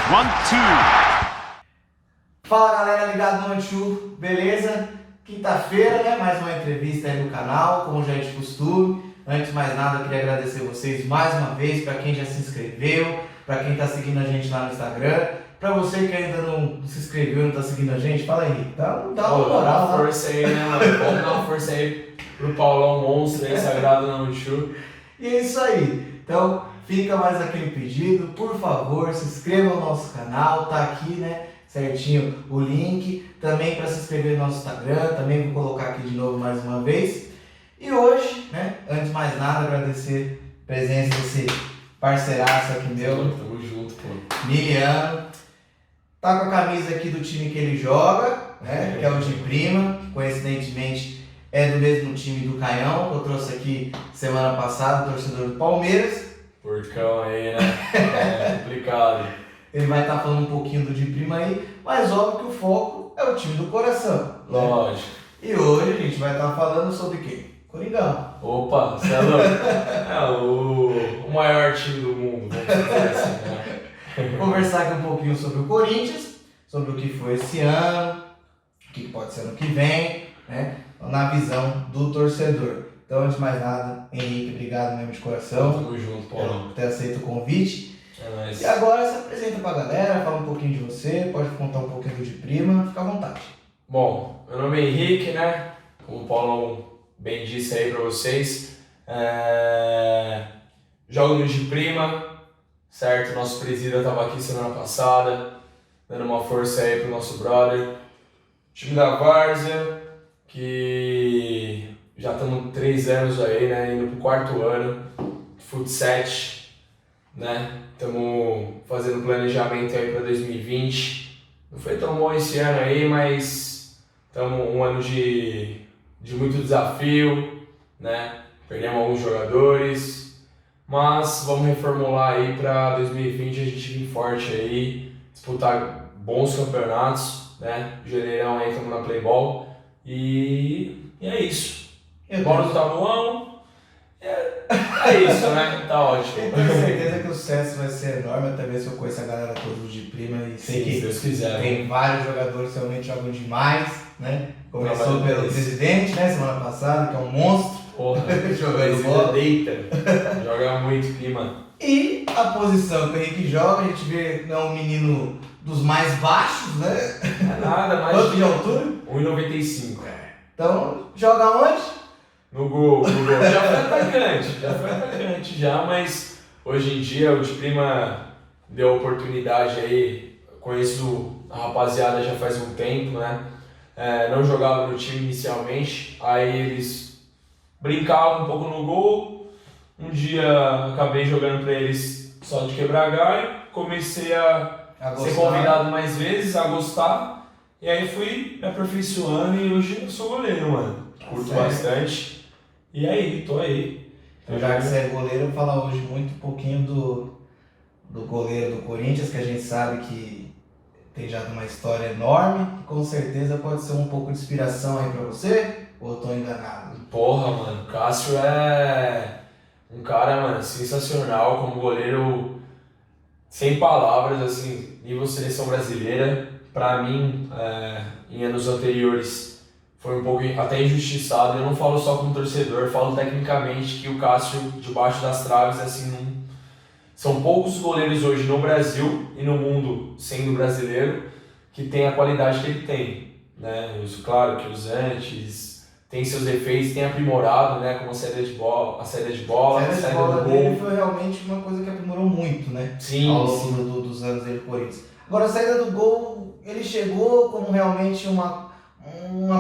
1, 2. Fala galera, ligado no Anchu, beleza? Quinta-feira, né? Mais uma entrevista aí no canal, como já é de costume. Antes de mais nada, eu queria agradecer vocês mais uma vez, para quem já se inscreveu, para quem tá seguindo a gente lá no Instagram. Para você que ainda não se inscreveu, não tá seguindo a gente, fala aí, dá uma moral Dá lá. uma força aí, né, mano? Vamos dar uma força aí pro Paulão Monstro aí, sagrado no Anchu. E é isso aí. Então, fica mais aquele pedido, por favor, se inscreva no nosso canal, tá aqui, né? Certinho o link, também para se inscrever no nosso Instagram, também vou colocar aqui de novo mais uma vez. E hoje, né, antes de mais nada, agradecer a presença desse parceiraço aqui meu, Tamo junto, pô. Miliano. Tá com a camisa aqui do time que ele joga, né, que é o de Prima, que coincidentemente é do mesmo time do Caião, que eu trouxe aqui semana passada, o torcedor do Palmeiras. Porcão aí, né? É complicado. Ele vai estar falando um pouquinho do de Prima aí, mas óbvio que o foco é o time do coração. Né? Lógico. E hoje a gente vai estar falando sobre quem? Coringão. Opa, você é louco? É o maior time do mundo, vamos dizer assim, né? Conversar aqui um pouquinho sobre o Corinthians, sobre o que foi esse ano, o que pode ser ano que vem, né? Na visão do torcedor. Então, antes de mais nada, Henrique, obrigado mesmo de coração Tamo junto, Paulão. por ter aceito o convite. É nóis. E agora se apresenta pra galera, fala um pouquinho de você, pode contar um pouquinho do de Prima, fica à vontade. Bom, meu nome é Henrique, né? Como o Paulão bem disse aí pra vocês. Jogo no de Prima, certo? Nosso presida estava aqui semana passada, dando uma força aí pro nosso brother. Time da Várzea, que já estamos 3 anos aí, né? Indo pro 4º ano, futsal, né? Estamos fazendo planejamento aí para 2020. Não foi tão bom esse ano aí, mas estamos um ano de muito desafio, né? Perdemos alguns jogadores, mas vamos reformular aí para 2020 a gente vir forte aí, disputar bons campeonatos, né? Janeirão aí estamos na Playball e é isso. Bora no tabuão. É isso, né? Tá ótimo. Eu tenho certeza que o sucesso vai ser enorme, até mesmo eu conheço a galera toda de Prima e sei Sim, que se Deus quiser. tem vários jogadores que realmente jogam demais, né? Começou Trabalho pelo deles. presidente, né, semana passada, que é um monstro, Porra, jogando bola. deita. Joga muito, Prima. E a posição que o Henrique joga, a gente vê que é um menino dos mais baixos, né? É nada, mais Quanto de de altura? 1,95. Então, joga onde? No gol. Já foi atacante já, mas hoje em dia o de Prima deu oportunidade aí, conheço a rapaziada já faz um tempo, né? Não jogava no time inicialmente, aí eles brincavam um pouco no gol, um dia acabei jogando pra eles só de quebrar galho, comecei a ser convidado mais vezes, a gostar, e aí fui me aperfeiçoando e hoje eu sou goleiro, mano. Curto Sério? bastante. E aí, tô aí. Então, já que você é goleiro, eu vou falar hoje muito um pouquinho do goleiro do Corinthians, que a gente sabe que tem já uma história enorme, e com certeza pode ser um pouco de inspiração aí pra você, ou eu tô enganado? Porra, mano, o Cássio é um cara, mano, sensacional como goleiro, sem palavras, assim, nível seleção brasileira. Pra mim, em anos anteriores, foi um pouco até injustiçado. Eu não falo só como torcedor, falo tecnicamente que o Cássio, debaixo das traves, assim, são poucos goleiros hoje no Brasil e no mundo, sendo brasileiro, que tem a qualidade que ele tem, né? Claro que os antes tem seus defeitos, tem aprimorado, né? Como a saída de bola, A saída de bola do dele gol. foi realmente uma coisa que aprimorou muito, né? Sim, Ao sim. longo dos anos dele no Corinthians. Agora, a saída do gol, ele chegou como realmente uma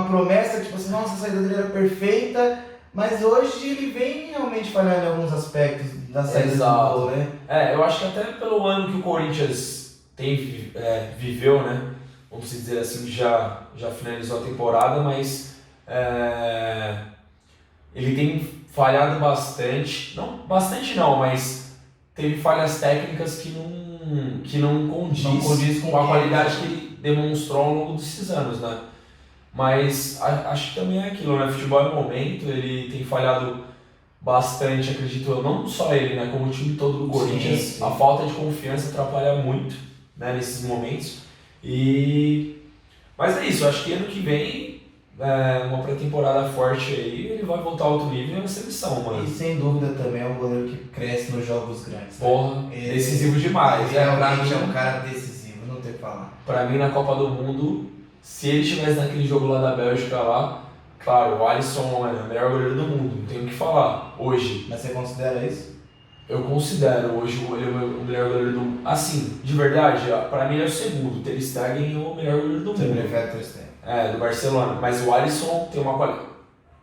promessa, tipo assim, nossa, a saída dele era perfeita, mas hoje ele vem realmente falhando em alguns aspectos da saída Exato. do gol, né? Eu acho que até pelo ano que o Corinthians viveu, né? Vamos dizer assim, que já finalizou a temporada, mas ele tem falhado bastante. Não, bastante não, mas teve falhas técnicas que não condiz com a qualidade que ele demonstrou ao longo desses anos, né? Mas acho que também é aquilo, né? Futebol é momento, ele tem falhado bastante, acredito eu, não só ele, né? Como o time todo do Corinthians. Sim. A falta de confiança atrapalha muito, né, nesses momentos. Mas é isso, eu acho que ano que vem, uma pré-temporada forte aí, ele vai voltar a alto nível na seleção, mano. E sem dúvida também é um goleiro que cresce nos jogos grandes. Né? Porra, decisivo demais. Ele realmente é um cara decisivo, não tem o que falar. Pra mim, na Copa do Mundo, se ele estivesse naquele jogo lá da Bélgica lá, claro, o Alisson é o melhor goleiro do mundo, não tenho o que falar, hoje. Mas você considera isso? Eu considero hoje ele o melhor goleiro do mundo. Assim, de verdade, pra mim ele é o segundo. O Ter Stegen é o melhor goleiro do Você mundo. prefere Ter Stegen? Do Barcelona. Mas o Alisson tem uma qualidade.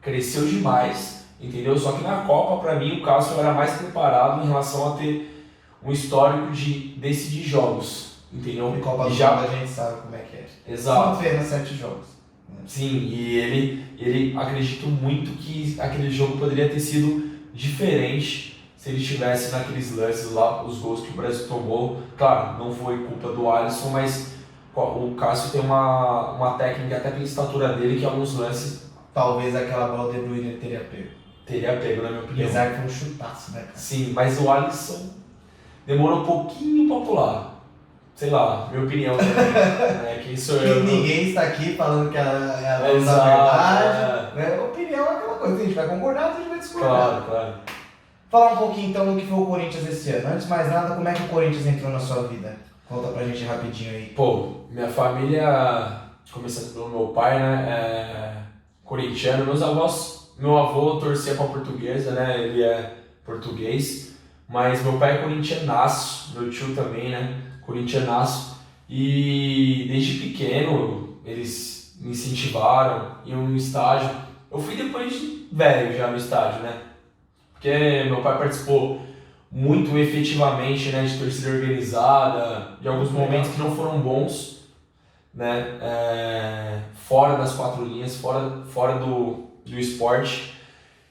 Cresceu demais, entendeu? Só que na Copa, pra mim, o Cássio era mais preparado em relação a ter um histórico de decidir jogos, entendeu? E Copa do Mundo a gente sabe como é que é. Exato. Só apenas 7 jogos. Sim, e ele acredito muito que aquele jogo poderia ter sido diferente se ele estivesse naqueles lances lá, os gols que o Brasil tomou. Claro, não foi culpa do Alisson, mas o Cássio tem uma técnica, até pela estatura dele, que alguns lances... Talvez aquela bola De Bruyne ele teria pego. Teria pego, na minha opinião. Apesar que foi um chutaço, né, cara? Sim, mas o Alisson demorou um pouquinho pra pular. Sei lá, minha opinião também. Quem sou eu? Ninguém está aqui falando que ela é a dona da verdade. Né? Opinião é aquela coisa, a gente vai concordar, a gente vai discordar. Claro. Falar um pouquinho então do que foi o Corinthians esse ano. Antes de mais nada, como é que o Corinthians entrou na sua vida? Conta pra gente rapidinho aí. Pô, minha família, começando pelo meu pai, né, é corintiano. Meu avô torcia pra Portuguesa, né, ele é português. Mas meu pai é corintianaço, meu tio também, né, corintianaço. E desde pequeno eles me incentivaram, iam no estádio. Eu fui depois de velho já no estádio, né? Porque meu pai participou muito efetivamente, né, de torcida organizada, de alguns momentos que não foram bons, né, fora das quatro linhas, fora do esporte.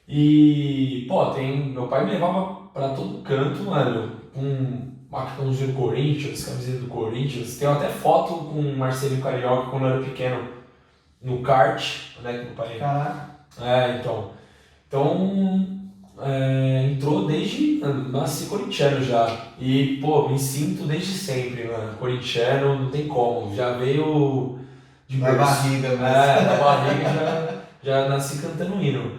E, pô, meu pai me levava pra todo canto, mano, com macacãozinho do Corinthians, camiseta do Corinthians. Tem até foto com o Marcelinho Carioca quando eu era pequeno no kart, né, que meu pai... Caraca. Então, entrou desde... Nasci corintiano já. E, pô, me sinto desde sempre, mano. Corintiano, não tem como. Já veio de Na berço. barriga, mas... Na barriga já nasci cantando hino.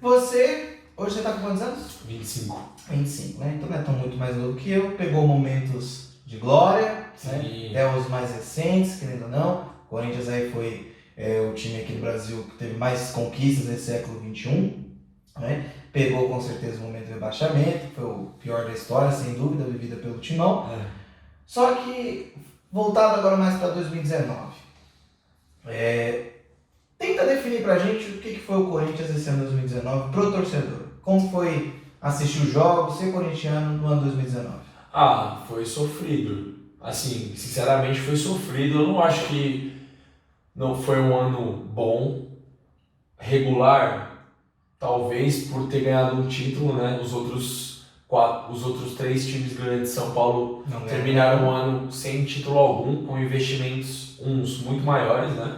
Hoje você tá com quantos anos? 25. 25, né? Então não é tão muito mais novo que eu. Pegou momentos de glória, né? Até os mais recentes, querendo ou não. O Corinthians aí foi o time aqui do Brasil que teve mais conquistas nesse século XXI, né? Pegou com certeza o momento de rebaixamento, foi o pior da história, sem dúvida, vivida pelo Timão. Só que, voltado agora mais para 2019, tenta definir pra gente o que foi o Corinthians esse ano 2019 pro torcedor. Como foi assistir os jogos, ser corintiano no ano 2019? Foi sofrido. Assim, sinceramente foi sofrido. Eu não acho que não foi um ano bom, regular, talvez por ter ganhado um título, né? Os outros 3 times grandes de São Paulo terminaram o ano sem título algum, com investimentos uns muito maiores, né?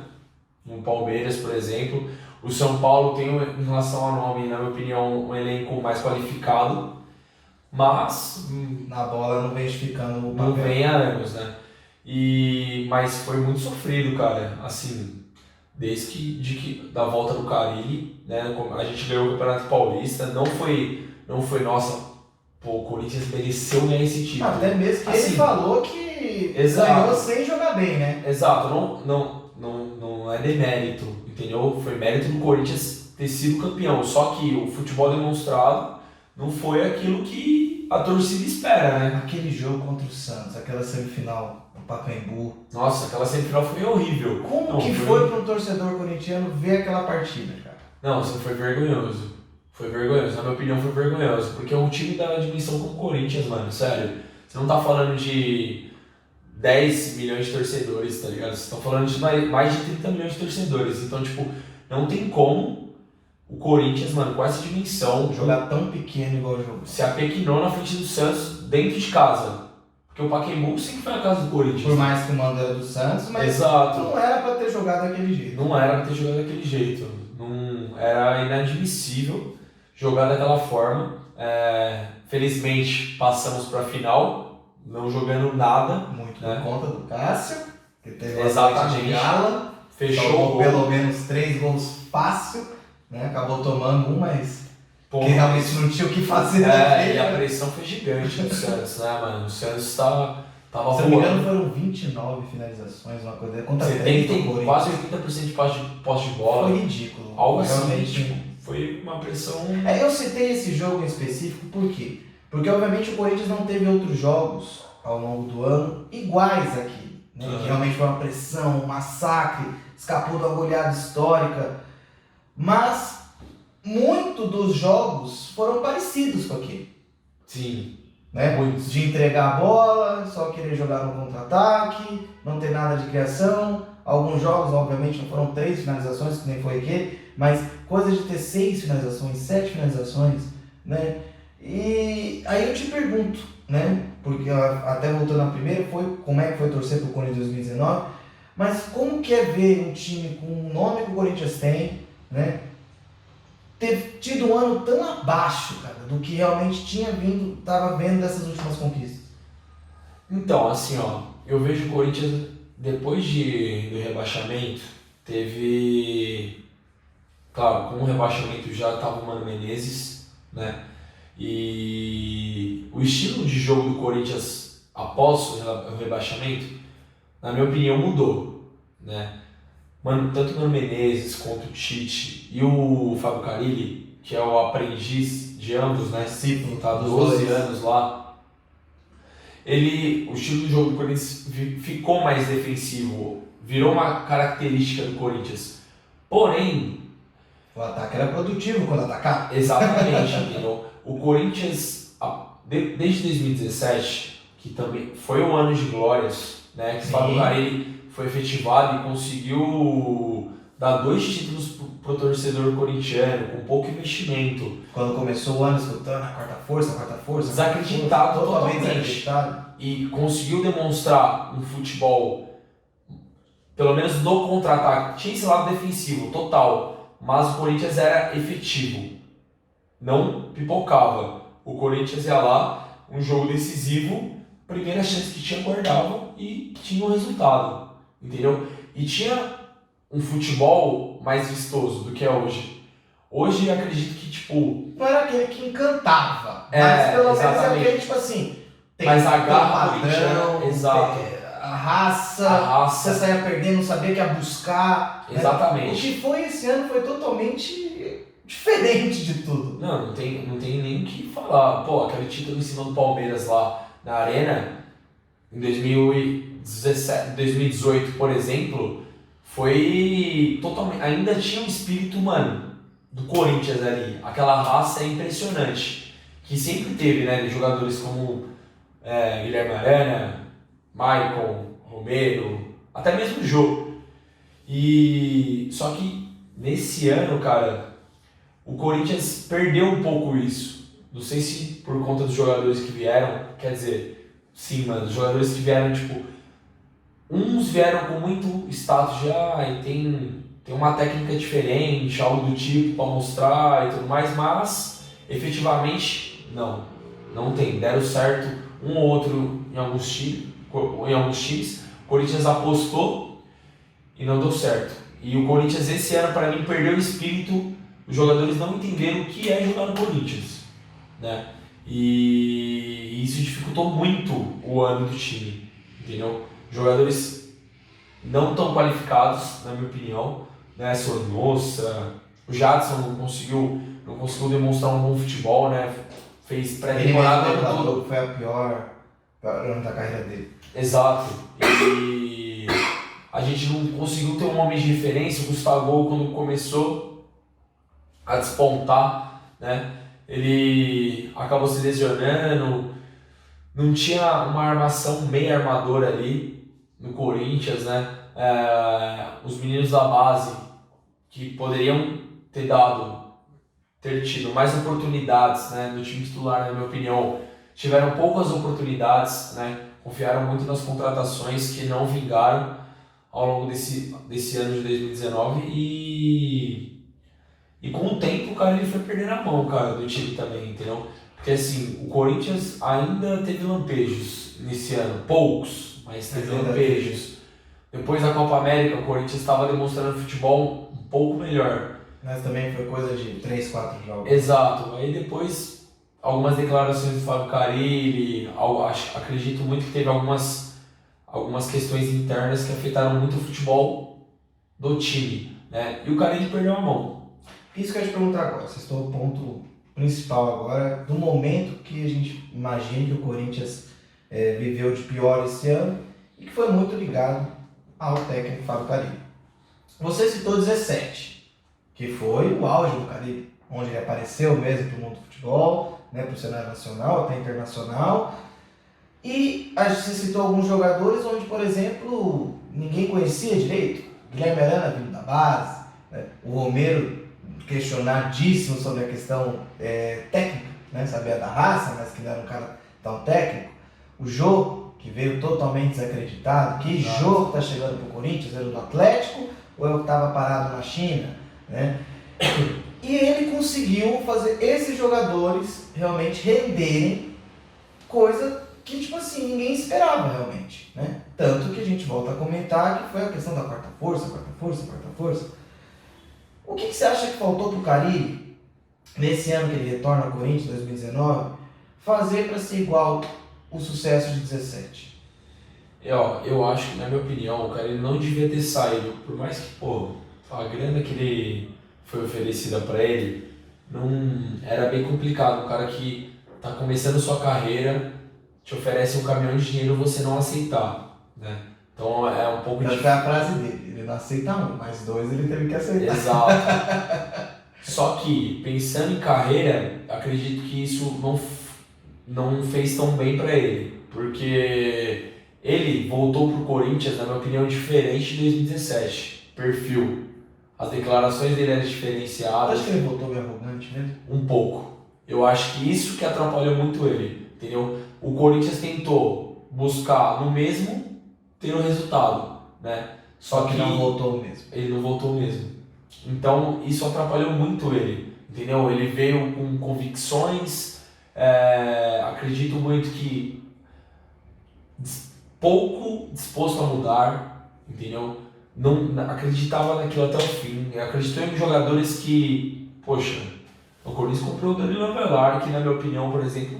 No Palmeiras, por exemplo. O São Paulo tem, em relação ao nome, na minha opinião, um elenco mais qualificado, mas na bola não vem ficando o papel. Não vem a anos, né? Mas foi muito sofrido, cara. Assim, desde da volta do Carille, né? A gente ganhou o Campeonato Paulista, não foi nossa, pô, o Corinthians mereceu ganhar esse título. Até mesmo que assim, ele falou que exato, ganhou sem jogar bem, né? Exato, não é demérito, entendeu? Foi mérito do Corinthians ter sido campeão, só que o futebol demonstrado não foi aquilo que a torcida espera, né? Aquele jogo contra o Santos, aquela semifinal no Pacaembu. Nossa, aquela semifinal foi horrível. Como foi para um torcedor corintiano ver aquela partida, cara? Não, isso foi vergonhoso. Foi vergonhoso, na minha opinião foi vergonhoso, porque é um time da dimensão como o Corinthians, mano, sério. Você não tá falando de 10 milhões de torcedores, tá ligado? Vocês estão falando de mais de 30 milhões de torcedores. Então, tipo, não tem como o Corinthians, mano, com essa dimensão... Jogar tão pequeno igual o jogo. Se apequinou na frente do Santos dentro de casa. Porque o Pacaembu sempre foi a casa do Corinthians. Por mais que o mando era do Santos, mas exato, não era pra ter jogado daquele jeito. Não era pra ter jogado daquele jeito. Não, era inadmissível jogar daquela forma. Felizmente, passamos pra final, não jogando nada. Muito né? por conta do Cássio, que teve uma Exatamente. noite de gala, Fechou o salvou gol. pelo menos 3 gols fácil, né? Acabou tomando um, mas Pô, que realmente não tinha o que fazer e naquele, a né? pressão foi gigante do Santos, né, mano? O Santos tava Se eu não me engano, voando. foram 29 finalizações, uma coisa contra 70, 30 o Corinthians. quase 80% de posse de bola. Foi ridículo. Algo assim, realmente. tipo, foi uma pressão. Eu citei esse jogo em específico por quê? Porque obviamente o Corinthians não teve outros jogos ao longo do ano iguais aqui. Né? Que realmente foi uma pressão, um massacre, escapou de uma goleada histórica. Mas muitos dos jogos foram parecidos com aquele. Sim, Né? muitos. De entregar a bola, só querer jogar no contra-ataque, não ter nada de criação. Alguns jogos, obviamente, não foram 3 finalizações, que nem foi aquele, mas coisa de ter 6 finalizações, 7 finalizações, né? E aí eu te pergunto, né? Porque até voltando à primeira, como é que foi torcer pro Corinthians em 2019, mas como que é ver um time com o nome que o Corinthians tem, né? Ter tido um ano tão abaixo, cara, do que realmente tava vendo dessas últimas conquistas. Então, assim, ó, eu vejo o Corinthians, depois do rebaixamento, teve. Claro, com o rebaixamento já estava o Mano Menezes, né? E o estilo de jogo do Corinthians após o rebaixamento, na minha opinião, mudou, né? Tanto o Mano Menezes quanto o Tite e o Fábio Carille, que é o aprendiz de ambos, né? Discípulo, Tá dos 12 dois. anos lá. O estilo de jogo do Corinthians ficou mais defensivo, virou uma característica do Corinthians. Porém, O ataque era produtivo quando atacava. exatamente, entendeu? O Corinthians, desde 2017, que também foi um ano de glórias, né? Que o Fábio Carille foi efetivado e conseguiu dar 2 títulos pro torcedor corintiano, com pouco investimento. Quando começou o ano escutando a quarta força. Desacreditado totalmente totalmente. desacreditado. E conseguiu demonstrar um futebol, pelo menos no contra-ataque. Tinha esse lado defensivo, total, mas o Corinthians era efetivo, não pipocava. O Corinthians ia lá, um jogo decisivo, primeira chance que tinha, guardava e tinha um resultado, entendeu? E tinha um futebol mais vistoso do que é hoje. Hoje eu acredito que, tipo... Não era aquele que encantava, mas pelo menos é exatamente. aquele, tipo assim, tem Mas a tem garra padrão, corintiana, exato. a raça, A raça. você saía perdendo, não sabia que ia buscar. Né? Exatamente. O que foi esse ano foi totalmente diferente de tudo. Não tem nem o que falar. Pô, aquele título em cima do Palmeiras lá na Arena, em 2018, por exemplo, foi totalmente... Ainda tinha um espírito humano do Corinthians ali. Aquela raça é impressionante. Que sempre teve, né? De jogadores como Guilherme Arana, Maicon, Romero, até mesmo o Jô. E só que nesse ano, cara, o Corinthians perdeu um pouco isso. Não sei se por conta dos jogadores que vieram, quer dizer, sim, mas os jogadores que vieram, tipo, uns vieram com muito status de e tem uma técnica diferente, algo do tipo para mostrar e tudo mais, mas efetivamente não tem. Deram certo um ou outro em alguns times. O Corinthians apostou e não deu certo. E o Corinthians esse ano, para mim, perdeu o espírito. Os jogadores não entenderam o que é jogar no Corinthians, né? E isso dificultou muito o ano do time, entendeu? Jogadores não tão qualificados, na minha opinião, né? Sornosa, o Jadson não conseguiu demonstrar um bom futebol, né? Fez pré-temporada Ele mesmo todo. foi a pior ano da carreira dele. Exato. E a gente não conseguiu ter um homem de referência. O Gustavo, quando começou a despontar, né? Ele acabou se lesionando. Não tinha uma armação meia armadora ali no Corinthians, né? Os meninos da base que poderiam ter tido mais oportunidades, né, no time titular, na minha opinião, tiveram poucas oportunidades, né? Confiaram muito nas contratações que não vingaram ao longo desse ano de 2019 e com o tempo, cara, ele foi perdendo a mão, cara, do time também, entendeu? Porque assim, o Corinthians ainda teve lampejos nesse ano, poucos, mas teve lampejos. Depois da Copa América, o Corinthians estava demonstrando futebol um pouco melhor. Mas também foi coisa de 3, 4 jogos. Exato. Aí depois, algumas declarações do Fábio Carille, acredito muito que teve algumas questões internas que afetaram muito o futebol do time, né? E o Carille perdeu a mão. Isso que eu ia te perguntar agora, você estou no ponto principal agora, do momento que a gente imagina que o Corinthians viveu de pior esse ano e que foi muito ligado ao técnico Fábio Carille. Você citou 17, que foi o auge do Carille, onde ele apareceu mesmo para o mundo do futebol, né, para o cenário nacional, até internacional. E você citou alguns jogadores onde, por exemplo, ninguém conhecia direito. Guilherme Arana vindo da base, né? O Romero questionadíssimo sobre a questão técnica, né? Sabia da raça, mas que não era um cara tão técnico. O Jô, que veio totalmente desacreditado. Que Jô que está chegando para o Corinthians? Era do Atlético ou é o que estava parado na China? Né? E ele conseguiu fazer esses jogadores realmente renderem coisa que, tipo assim, ninguém esperava realmente, né? Tanto que a gente volta a comentar que foi a questão da quarta força. O que você acha que faltou pro Carille, nesse ano que ele retorna ao Corinthians, 2019, fazer para ser igual o sucesso de 17? Eu acho que, na minha opinião, o Carille não devia ter saído, por mais que, a grana que ele foi oferecida para ele, não era bem complicado. Um cara que tá começando sua carreira, te oferece um caminhão de dinheiro, você não aceitar, né? Então é um pouco difícil. Essa é a frase dele, ele não aceita um, mas 2 ele teve que aceitar. Exato. Só que, pensando em carreira, acredito que isso não fez tão bem para ele, porque ele voltou pro Corinthians, na minha opinião, diferente de 2017, perfil. As declarações dele eram diferenciadas. Acho que ele voltou meio arrogante mesmo? Um pouco. Eu acho que isso que atrapalhou muito ele, entendeu? O Corinthians tentou buscar no mesmo ter o resultado, né? Só que não voltou mesmo. Ele não voltou mesmo. Então isso atrapalhou muito ele, entendeu? Ele veio com convicções, acredito muito que pouco disposto a mudar, entendeu? Não acreditava naquilo até o fim. Acreditou em jogadores que, poxa, o Corinthians comprou o Danilo Avelar, que na minha opinião, por exemplo,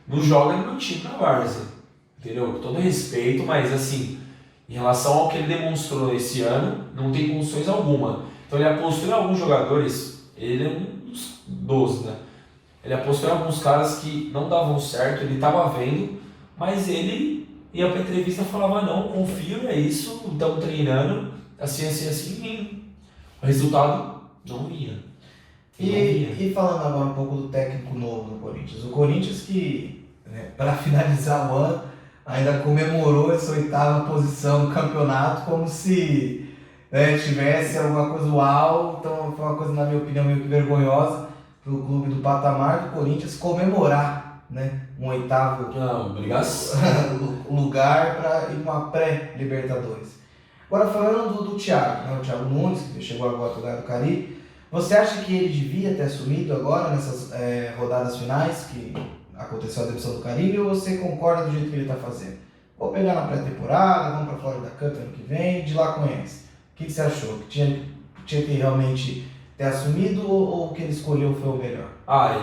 não joga no meu time na várzea, entendeu? Com todo respeito, mas assim, em relação ao que ele demonstrou esse ano, não tem condições alguma. Então ele apostou em alguns jogadores, ele é um dos, né? Ele apostou em alguns caras que não davam certo, ele estava vendo, mas ele ia pra entrevista e falava, não, confio, é isso, estamos treinando, assim, e o resultado não vinha. E falando agora um pouco do técnico novo do Corinthians, o Corinthians que, né, para finalizar o ano, ainda comemorou essa 8ª posição do campeonato como se, né, tivesse alguma coisa uau. Então foi uma coisa, na minha opinião, meio que vergonhosa para o clube do patamar do Corinthians comemorar, né, um 8º lugar para ir uma pré-Libertadores. Agora falando do Thiago, né, o Thiago Nunes, que chegou agora para o lugar do Carille, você acha que ele devia ter assumido agora nessas rodadas finais que aconteceu a demissão do Carille, ou você concorda do jeito que ele está fazendo? Vou pegar na pré-temporada, vamos para a Florida Cup ano que vem, de lá conhece. O que você achou? Que tinha que realmente ter assumido ou o que ele escolheu foi o melhor?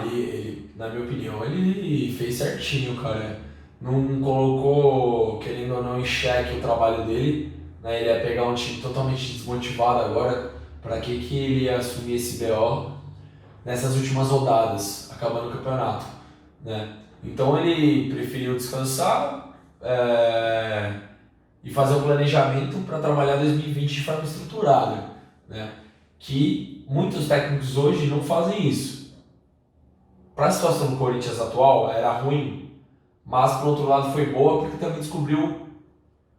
Ele, na minha opinião, ele fez certinho, cara. Não colocou, querendo ou não, em xeque o trabalho dele, né? Ele ia pegar um time totalmente desmotivado agora. Para que ele ia assumir esse BO nessas últimas rodadas, acabando o campeonato, né? Então ele preferiu descansar e fazer um planejamento para trabalhar 2020 de forma estruturada, né? Que muitos técnicos hoje não fazem isso. Para a situação do Corinthians atual, era ruim, mas por outro lado foi boa porque também descobriu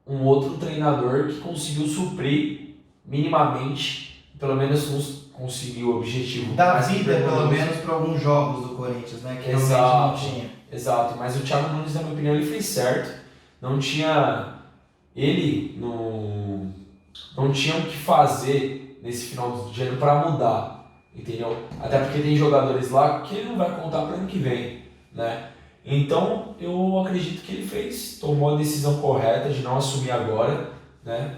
um outro treinador que conseguiu suprir minimamente, pelo menos conseguiu o objetivo. Da vida, pelo menos, para alguns jogos do Corinthians, né? Que realmente não tinha. Exato, mas o Thiago Nunes, na minha opinião, ele fez certo. Não tinha o que fazer nesse final de ano para mudar. entendeu? Até porque tem jogadores lá que ele não vai contar para ano que vem, né? Então eu acredito que ele tomou a decisão correta de não assumir agora, né?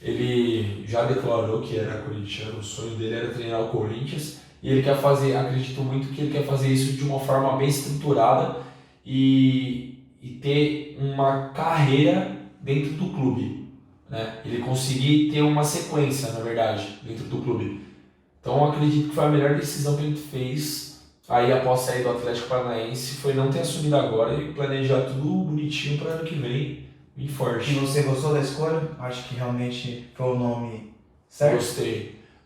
Ele já declarou que era corintiano, o sonho dele era treinar o Corinthians e ele quer fazer, acredito muito que ele quer fazer isso de uma forma bem estruturada e ter uma carreira dentro do clube, né? Ele conseguir ter uma sequência, na verdade, dentro do clube. Então eu acredito que foi a melhor decisão que ele fez aí após sair do Atlético Paranaense, foi não ter assumido agora e planejar tudo bonitinho para ano que vem, bem forte. E você gostou da escolha? Acho que realmente foi o nome certo?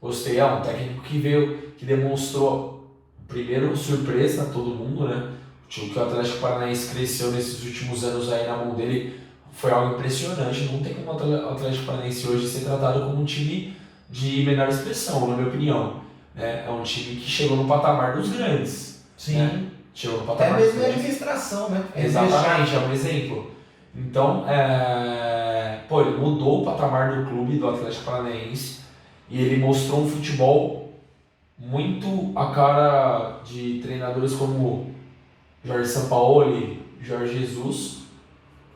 Gostei. É um técnico que veio, que demonstrou, primeiro, surpresa a todo mundo, né? O que o Atlético Paranaense cresceu nesses últimos anos aí na mão dele foi algo impressionante. Não tem como o Atlético Paranaense hoje ser tratado como um time de menor expressão, na minha opinião. É um time que chegou no patamar dos grandes. Sim. Né? Chegou no Até patamar mesmo dos em grandes. administração, né? Exatamente, é um exemplo. Então, ele mudou o patamar do clube, do Atlético Paranaense, e ele mostrou um futebol muito a cara de treinadores como Jorge Sampaoli, Jorge Jesus,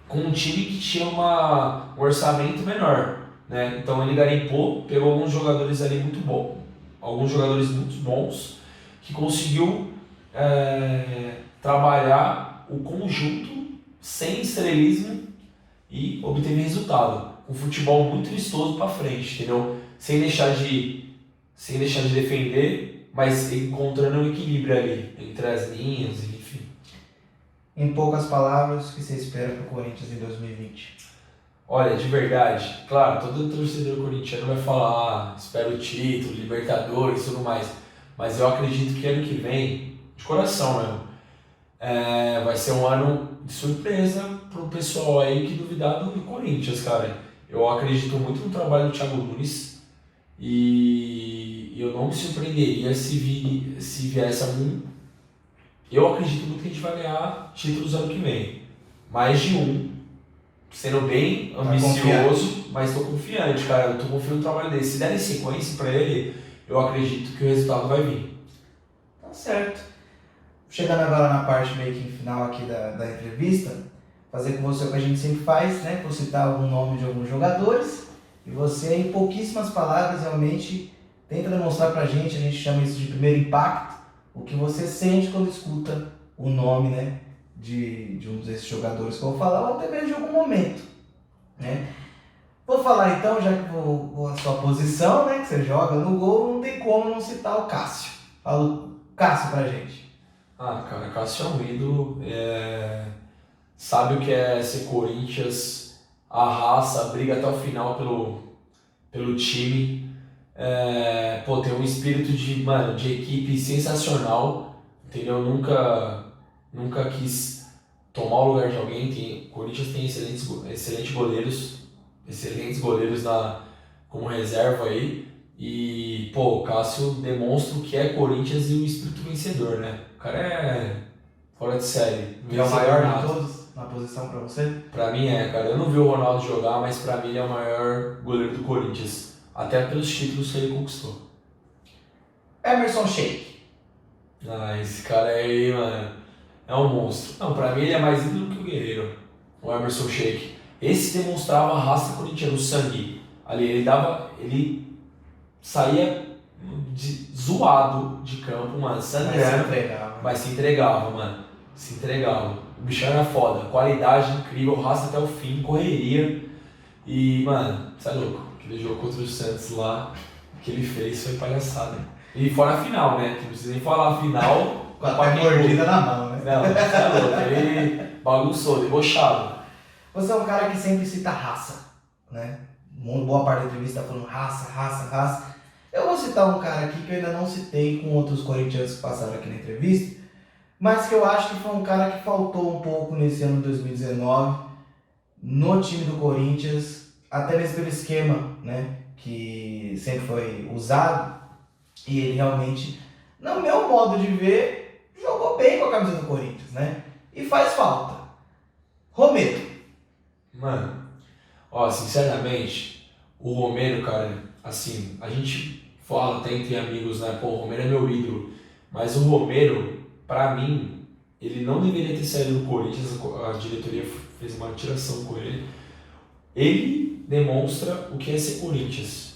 com um time que tinha um orçamento menor, né? Então ele garimpou, pegou alguns jogadores ali muito bons, que conseguiu trabalhar o conjunto sem estrelismo e obteve resultado. Um futebol muito vistoso para frente, entendeu? Sem deixar de defender, mas encontrando um equilíbrio ali entre as linhas, enfim. Em poucas palavras, o que você espera para o Corinthians em 2020? Olha, de verdade, claro, todo torcedor corintiano vai falar, espero o título, Libertadores e tudo mais, mas eu acredito que ano que vem, de coração mesmo, vai ser um ano de surpresa pro pessoal aí que duvidar do Corinthians, cara. Eu acredito muito no trabalho do Thiago Nunes e eu não me surpreenderia se viesse algum. Eu acredito muito que a gente vai ganhar títulos ano que vem. Mais de um, sendo bem ambicioso, mas estou confiante, cara. Eu tô confiando no trabalho dele. Se derem sequência para ele, eu acredito que o resultado vai vir. Tá certo. Chegando agora na parte meio que final aqui da entrevista, fazer com você o que a gente sempre faz, né? Vou citar algum nome de alguns jogadores e você, em pouquíssimas palavras, realmente tenta demonstrar pra gente, a gente chama isso de primeiro impacto, o que você sente quando escuta o nome, né, de um desses jogadores que eu vou falar, ou até mesmo de algum momento, né? Vou falar então, já que vou a sua posição, né, que você joga no gol, não tem como não citar o Cássio. Fala o Cássio pra gente. Ah, cara, Cássio é um ídolo, sabe o que é ser Corinthians, a raça, briga até o final pelo time, tem um espírito de equipe sensacional, entendeu? Nunca quis tomar o lugar de alguém. O Corinthians tem excelentes goleiros como reserva aí, e o Cássio demonstra o que é Corinthians e o espírito vencedor, né? O cara é fora de série. Ele é o maior de todos na posição pra você? Pra mim cara. Eu não vi o Ronaldo jogar, mas pra mim ele é o maior goleiro do Corinthians. Até pelos títulos que ele conquistou. Emerson Sheik. Ah, esse cara aí, mano, é um monstro. Não, pra mim ele é mais ídolo que o Guerreiro. O Emerson Sheik. Esse demonstrava a raça corintiana, o sangue. Ali, ele saía zoado de campo, mano, sangrando. Mas se entregava, mano. Se entregava. O bichão era foda. Qualidade incrível, raça até o fim, correria. E, mano, você é louco. Aquele jogo contra o Santos lá, que ele fez foi palhaçada. E fora a final, né? Que não precisa nem falar a final. Com a mordida na mão, né? Não, você é louco. Ele bagunçou, debochado. Você é um cara que sempre cita raça, né? Boa parte da entrevista tá falando raça. Eu vou citar um cara aqui que eu ainda não citei com outros corintianos que passaram aqui na entrevista, mas que eu acho que foi um cara que faltou um pouco nesse ano de 2019 no time do Corinthians, até mesmo pelo esquema, né, que sempre foi usado, e ele realmente, no meu modo de ver, jogou bem com a camisa do Corinthians, né, e faz falta. Romero. Mano, sinceramente, o Romero, cara, assim, a gente falo até entre amigos, né? Pô, o Romero é meu ídolo. Mas o Romero, pra mim, ele não deveria ter saído do Corinthians, a diretoria fez uma tiração com ele. Ele demonstra o que é ser Corinthians,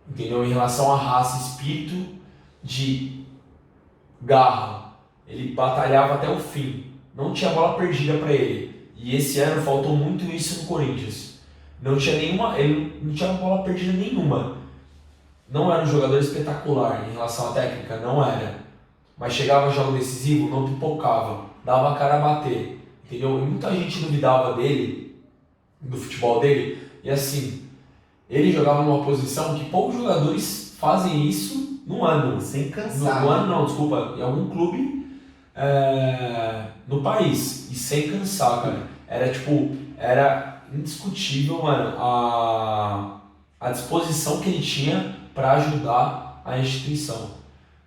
entendeu? Em relação à raça, espírito de garra. Ele batalhava até o fim, não tinha bola perdida pra ele. E esse ano faltou muito isso no Corinthians. Ele não tinha bola perdida nenhuma. Não era um jogador espetacular em relação à técnica, não era. Mas chegava jogo decisivo, não pipocava, dava a cara a bater, entendeu? E muita gente duvidava dele, do futebol dele, e assim, ele jogava numa posição que poucos jogadores fazem isso no ano. Sem cansar. No ano não, desculpa, em algum clube no país, e sem cansar, cara. Era indiscutível, mano, a disposição que ele tinha para ajudar a instituição.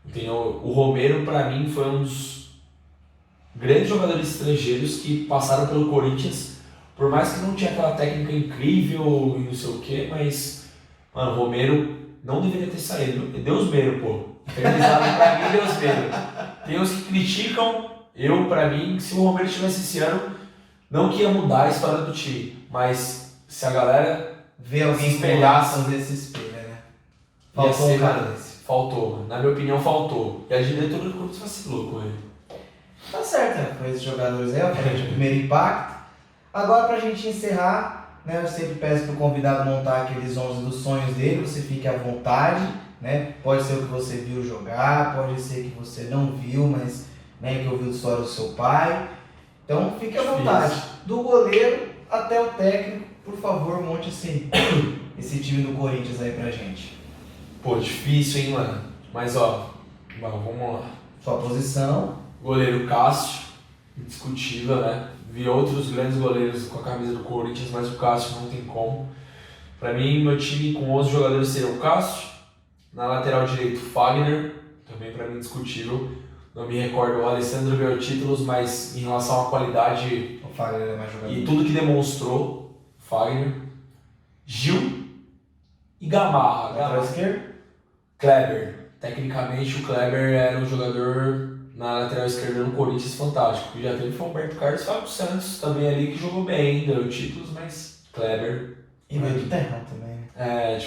Entendeu? O Romero, pra mim, foi um dos grandes jogadores estrangeiros que passaram pelo Corinthians, por mais que não tinha aquela técnica incrível e não sei o que, mas, mano, o Romero não deveria ter saído. Deus Mero, pô. Infernizado pra mim, Deus Mero. Tem uns que criticam, pra mim, se o Romero tivesse esse ano, não que ia mudar a história do time, mas se a galera Ver alguém se espelhasse, fazer esse espelho, né? ia Faltou ser, um cara mano, desse. faltou, na minha opinião faltou. E a diretora do Corinthians vacilou com ele. Tá certo, né? Foi esses jogadores aí, ó, pra gente o primeiro impacto. Agora pra gente encerrar, né? Eu sempre peço pro convidado montar aqueles 11 dos sonhos dele, você fique à vontade, né? Pode ser o que você viu jogar, pode ser que você não viu, mas né, que ouviu a história do seu pai. Então fique à vontade. Do goleiro até o técnico, por favor, monte esse time do Corinthians aí pra gente. Pô, difícil, hein, mano? Mas, ó, vamos lá. Sua posição. Goleiro Cássio, indiscutível, né? Vi outros grandes goleiros com a camisa do Corinthians, mas o Cássio não tem como. Pra mim, meu time com 11 jogadores seria o Cássio. Na lateral direito, Fagner, também pra mim indiscutível. Não me recordo, o Alessandro ganhou títulos, mas em relação à qualidade O Fagner é mais jogador. e tudo que demonstrou, Fagner. Gil e Gamarra. Lateral esquerdo. Kleber. Tecnicamente, o Kleber era um jogador na lateral esquerda no Corinthians fantástico. E já teve o Roberto Carlos e Fábio Santos também ali que jogou bem, deu títulos, mas Kleber. E veio do terrão também, né?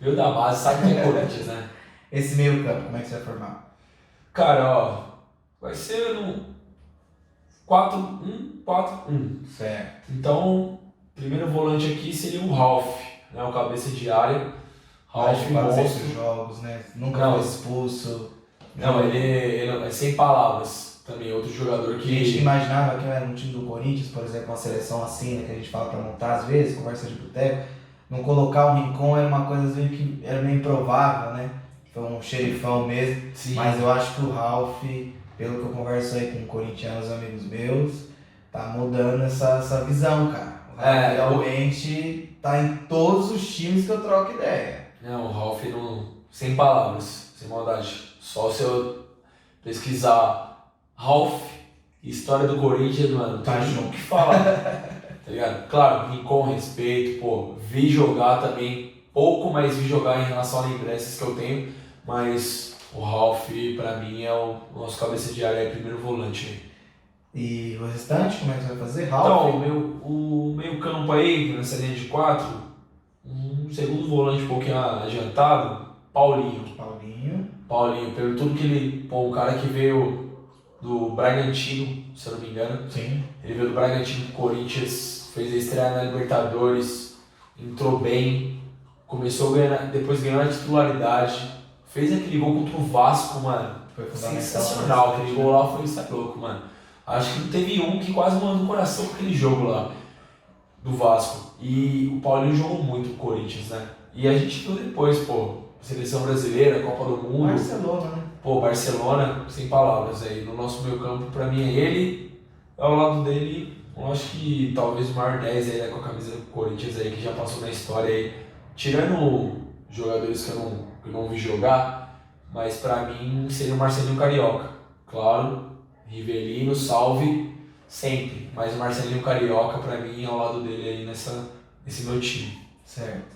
Veio da base, sabe que é Corinthians, né? Esse meio campo, como é que você vai formar? Cara, ó, vai ser no 4-1-4-1. Certo. Então, primeiro volante aqui seria o Ralf, né? O cabeça de área. Ralf Mais de 400 monstro. jogos, né? Nunca Não. foi expulso. Não, ele é sem palavras. Também outro jogador A gente que... imaginava que era um time do Corinthians, por exemplo, uma seleção assim, né, que a gente fala pra montar às vezes, conversa de boteco, não colocar o Rincon era uma coisa assim que era meio improvável, né? Foi um xerifão mesmo. Sim. Mas eu acho que o Ralf, pelo que eu converso aí com corintianos amigos meus, tá mudando essa visão, cara. O Ralf realmente tá em todos os times que eu troco ideia. Não, o Ralf não... Sem palavras, sem maldade. Só se eu pesquisar Ralf, história do Corinthians, mano, Tá tem junto. o que falar. Tá ligado? Claro, com respeito, pô, vi jogar também, pouco, mas vi jogar em relação a lembranças que eu tenho, mas o Ralf, pra mim, é o nosso cabeça de área, é o primeiro volante. E o restante, como é que você vai fazer? Ralf? Então, o meio campo aí, nessa linha de 4, um segundo volante um pouquinho adiantado, Paulinho. Paulinho. Pelo tudo que ele... Pô, um cara que veio do Bragantino, se eu não me engano. Sim. Ele veio do Bragantino pro Corinthians, fez a estreia na Libertadores, entrou bem, começou a ganhar, depois ganhou a titularidade, fez aquele gol contra o Vasco, mano. Foi fundamental. Sensacional, aquele gol lá foi isso, é louco, mano. Acho que não teve um que quase mandou o coração com aquele jogo lá, do Vasco. E o Paulinho jogou muito pro Corinthians, né? E a gente viu depois, pô, Seleção Brasileira, Copa do Mundo. Barcelona, né? Pô, Barcelona, sem palavras aí. No nosso meio campo, pra mim, é ele. Ao lado dele, eu acho que talvez o maior 10 aí, né, com a camisa do Corinthians aí, que já passou na história aí. Tirando jogadores que eu não vi jogar, mas pra mim seria o Marcelinho Carioca. Claro, Rivelino, salve, sempre. Mas o Marcelinho Carioca, pra mim, ao lado dele aí nesse meu time. Certo.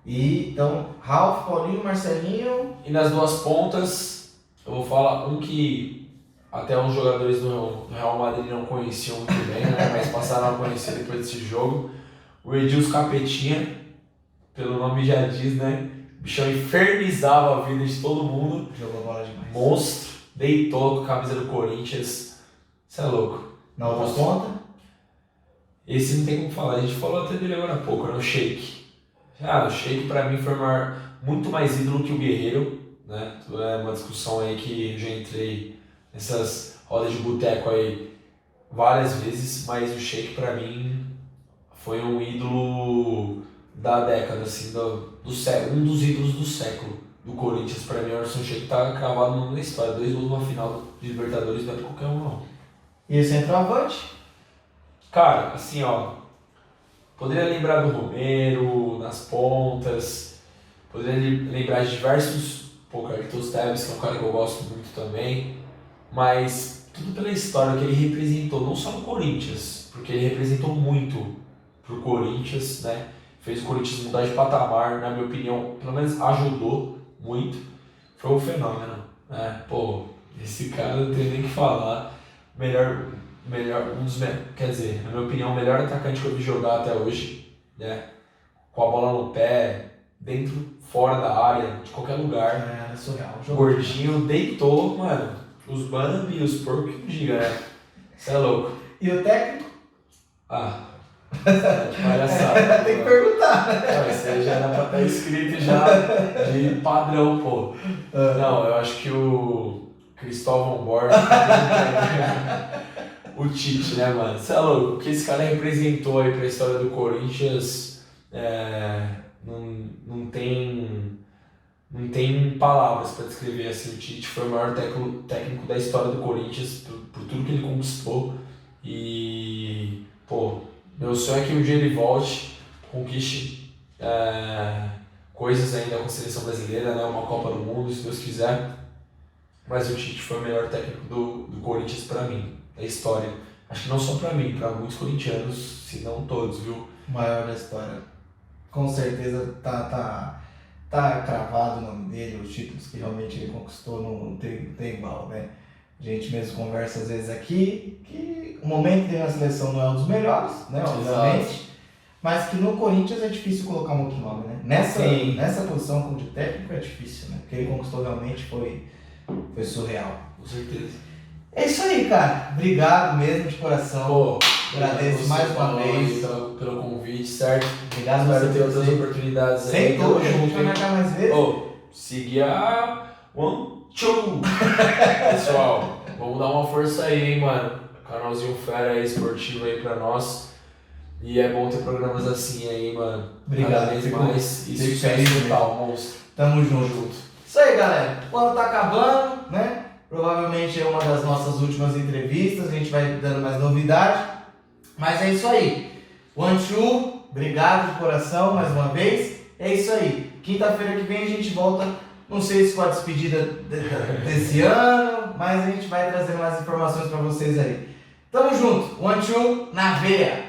E então, Ralf, Paulinho, Marcelinho. E nas duas pontas, eu vou falar um que até os jogadores do Real Madrid não conheciam muito bem, né? Mas passaram a conhecer depois desse jogo. O Edilson Capetinha, pelo nome já diz, né? O bichão infernizava a vida de todo mundo. Jogou bola demais. Monstro, deitou com a camisa do Corinthians. Você é louco. Na outra ponta? Esse não tem como falar, a gente falou até dele agora há pouco, né? O Sheik. O Sheik pra mim foi muito mais ídolo que o Guerreiro, né? É uma discussão aí que eu já entrei nessas rodas de boteco aí várias vezes, mas o Sheik pra mim foi um ídolo da década, assim, do século, um dos ídolos do século do Corinthians. Pra mim, o Emerson Sheik tá cravado na história, 2 gols numa final de Libertadores, não é pra qualquer um não. E o centroavante? Cara, assim, ó, poderia lembrar do Romero nas pontas, poderia lembrar de diversos, Carlitos Tevez, que é um cara que eu gosto muito também, mas tudo pela história que ele representou, não só no Corinthians, porque ele representou muito pro Corinthians, né? Fez o Corinthians mudar de patamar, na minha opinião, pelo menos ajudou muito, foi um fenômeno, né? Pô, esse cara não tem nem o que falar, melhor, quer dizer, na minha opinião, o melhor atacante que eu vi jogar até hoje, né? Com a bola no pé, dentro, fora da área, de qualquer lugar. É surreal. O gordinho deitou, mano, os Bambi e os porcos que diga, né? Você é louco. E o técnico? Palhaçada. Tem que perguntar. Isso aí já era pra estar escrito já de padrão, pô. Não, eu acho que o Cristóvão Borges, o Tite, né, mano? Você é louco, o que esse cara representou aí pra história do Corinthians, não tem palavras pra descrever, assim. O Tite foi o maior técnico da história do Corinthians, por tudo que ele conquistou. E, pô, meu sonho é que um dia ele volte, conquiste coisas ainda com a seleção brasileira, né? Uma Copa do Mundo, se Deus quiser. Mas o Tite foi o melhor técnico do Corinthians pra mim, da história. Acho que não só pra mim, pra muitos corintianos, se não todos, viu? Maior da história. Com certeza tá cravado o nome dele, os títulos que realmente ele conquistou não tem igual, né? A gente mesmo conversa às vezes aqui que o momento dele na seleção não é um dos melhores, né? Obviamente. Mas que no Corinthians é difícil colocar um outro nome, né? Nessa posição como de técnico é difícil, né? Porque ele conquistou realmente foi surreal. Com certeza. É isso aí, cara. Obrigado mesmo de coração. Pô, agradeço mais uma vez pelo convite, certo? Obrigado. Espero ter outras oportunidades aí. Sem dúvida, a gente vai marcar mais vezes. Seguir a One Two. Pessoal, vamos dar uma força aí, hein, mano. Canalzinho fera aí, esportivo aí pra nós. E é bom ter programas assim aí, mano. Obrigado. Cada vez mais. E fico sucesso feliz total, monstro. Tamo junto. Isso aí, galera. O ano tá acabando, né? Provavelmente é uma das nossas últimas entrevistas. A gente vai dando mais novidade. Mas é isso aí. One Two, obrigado de coração mais uma vez. É isso aí. Quinta-feira que vem a gente volta. Não sei se com a despedida desse ano, mas a gente vai trazer mais informações pra vocês aí. Tamo junto. One Two na veia.